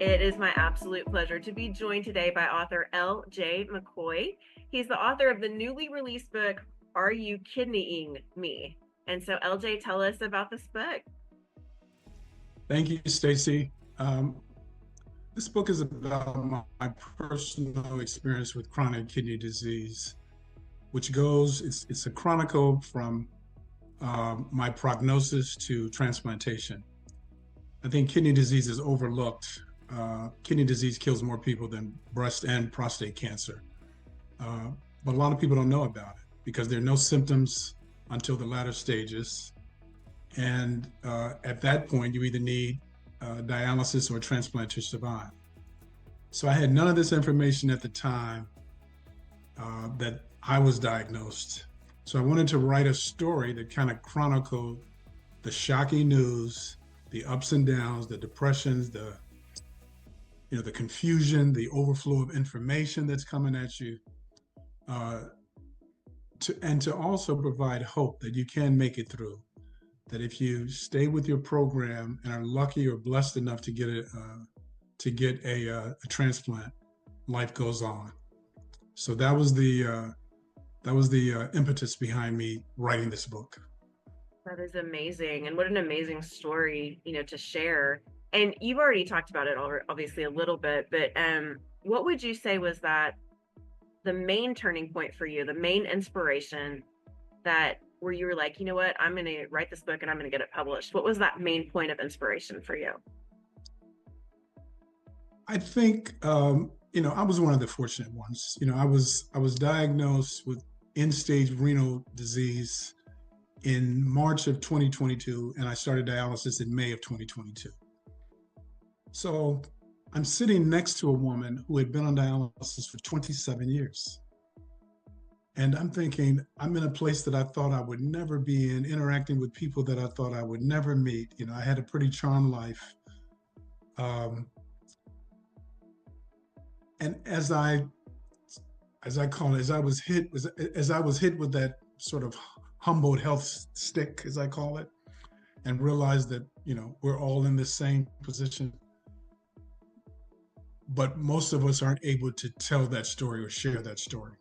It is my absolute pleasure to be joined today by author L.J. Macoy. He's the author of the newly released book, Are You Kidneying Me? And so, LJ, tell us about this book. Thank you, Stacy. This book is about my personal experience with chronic kidney disease, which it's a chronicle from my prognosis to transplantation. I think kidney disease is overlooked. Kidney disease kills more people than breast and prostate cancer. Uh, but a lot of people don't know about it because there are no symptoms until the latter stages. And at that point, you either need dialysis or transplant to survive. So I had none of this information at the time that I was diagnosed. So I wanted to write a story that kind of chronicled the shocking news, the ups and downs, the depressions, the confusion, the overflow of information that's coming at you, uh, to also provide hope that you can make it through. That if you stay with your program and are lucky or blessed enough to get a transplant, life goes on. So that was the impetus behind me writing this book. That is amazing. And what an amazing story, to share. And you've already talked about it obviously a little bit, but what would you say was that the main turning point for you, the main inspiration that where you were like, you know what, I'm going to write this book and I'm going to get it published? What was that main point of inspiration for you? I think I was one of the fortunate ones. I was diagnosed with end-stage renal disease in March of 2022, and I started dialysis in May of 2022. So I'm sitting next to a woman who had been on dialysis for 27 years. And I'm thinking, I'm in a place that I thought I would never be in, interacting with people that I thought I would never meet. I had a pretty charmed life. Um, and as I call it, as I was hit with that sort of Humboldt health stick, as I call it, and realized that, we're all in the same position, but most of us aren't able to tell that story or share that story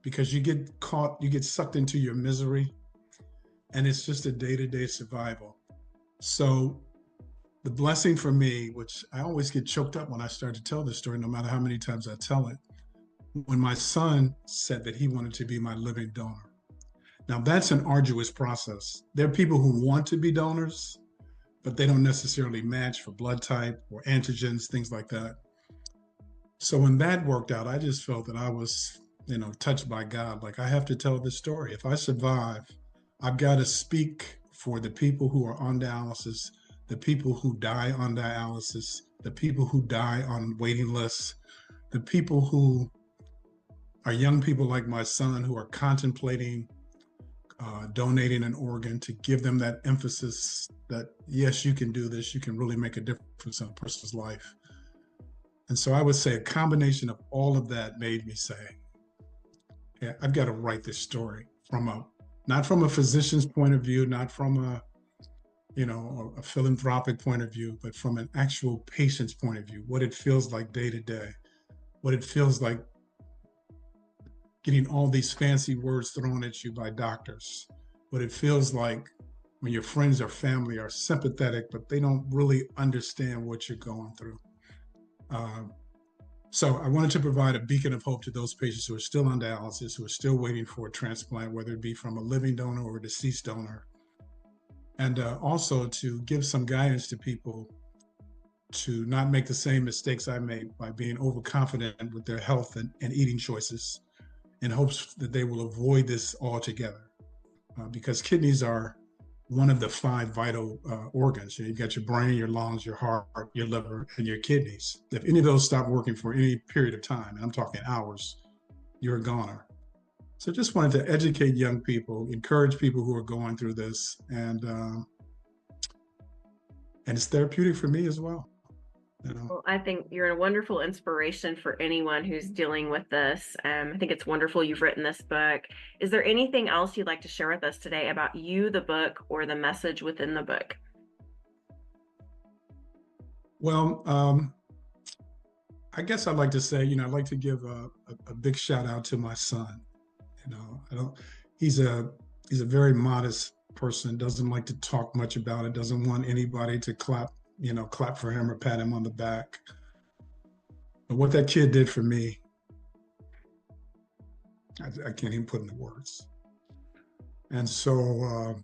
because you get sucked into your misery, and it's just a day-to-day survival. So the blessing for me, which I always get choked up when I start to tell this story, no matter how many times I tell it, when my son said that he wanted to be my living donor. Now, that's an arduous process. There are people who want to be donors, but they don't necessarily match for blood type or antigens, things like that. So when that worked out, I just felt that I was, touched by God. Like, I have to tell this story. If I survive, I've got to speak for the people who are on dialysis, the people who die on dialysis, the people who die on waiting lists, the people who are young people like my son who are contemplating donating an organ, to give them that emphasis that, yes, you can do this, you can really make a difference in a person's life. And so I would say a combination of all of that made me say, yeah, I've got to write this story not from a physician's point of view, not from a philanthropic point of view, but from an actual patient's point of view, what it feels like day to day, what it feels like getting all these fancy words thrown at you by doctors, what it feels like when your friends or family are sympathetic, but they don't really understand what you're going through. Uh, so I wanted to provide a beacon of hope to those patients who are still on dialysis, who are still waiting for a transplant, whether it be from a living donor or a deceased donor, and also to give some guidance to people to not make the same mistakes I made by being overconfident with their health and eating choices, in hopes that they will avoid this altogether. Because kidneys are one of the five vital organs. You've got your brain, your lungs, your heart, your liver, and your kidneys. If any of those stop working for any period of time, and I'm talking hours, you're a goner. So just wanted to educate young people, encourage people who are going through this, and it's therapeutic for me as well. Well, I think you're a wonderful inspiration for anyone who's dealing with this. I think it's wonderful you've written this book. Is there anything else you'd like to share with us today about you, the book, or the message within the book? Well, I guess I'd like to say, I'd like to give a big shout out to my son. I don't. He's a he's a very modest person. Doesn't like to talk much about it. Doesn't want anybody to clap for him or pat him on the back. But what that kid did for me, I can't even put into words. And so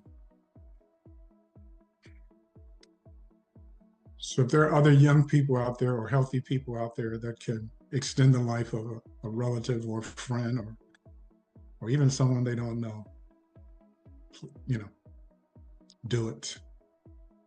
if there are other young people out there or healthy people out there that can extend the life of a relative or a friend or even someone they don't know, you know, do it.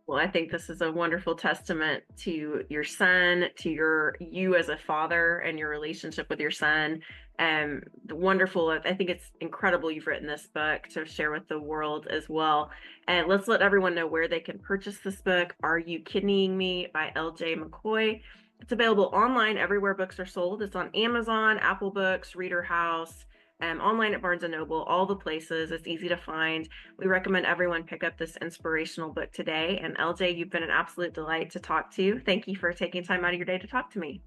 Well, I think this is a wonderful testament to your son, to you as a father and your relationship with your son. The wonderful, I think it's incredible you've written this book to share with the world as well. And let's let everyone know where they can purchase this book, Are You Kidding Me by LJ Macoy. It's available online everywhere books are sold. It's on Amazon, Apple Books, Reader House, online at Barnes and Noble, all the places. It's easy to find. We recommend everyone pick up this inspirational book today. And LJ, you've been an absolute delight to talk to. Thank you for taking time out of your day to talk to me.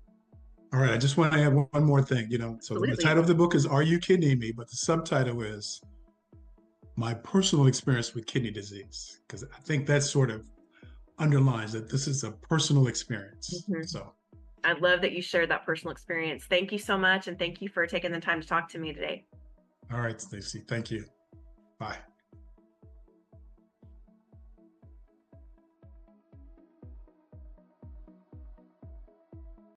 All right, I just want to add one more thing. So the Absolutely. title of the book is "Are You Kidding Me?" But the subtitle is "My Personal Experience with Kidney Disease," because I think that sort of underlines that this is a personal experience. Mm-hmm. So, I love that you shared that personal experience. Thank you so much. And thank you for taking the time to talk to me today. all right, Stacey, thank you. Bye.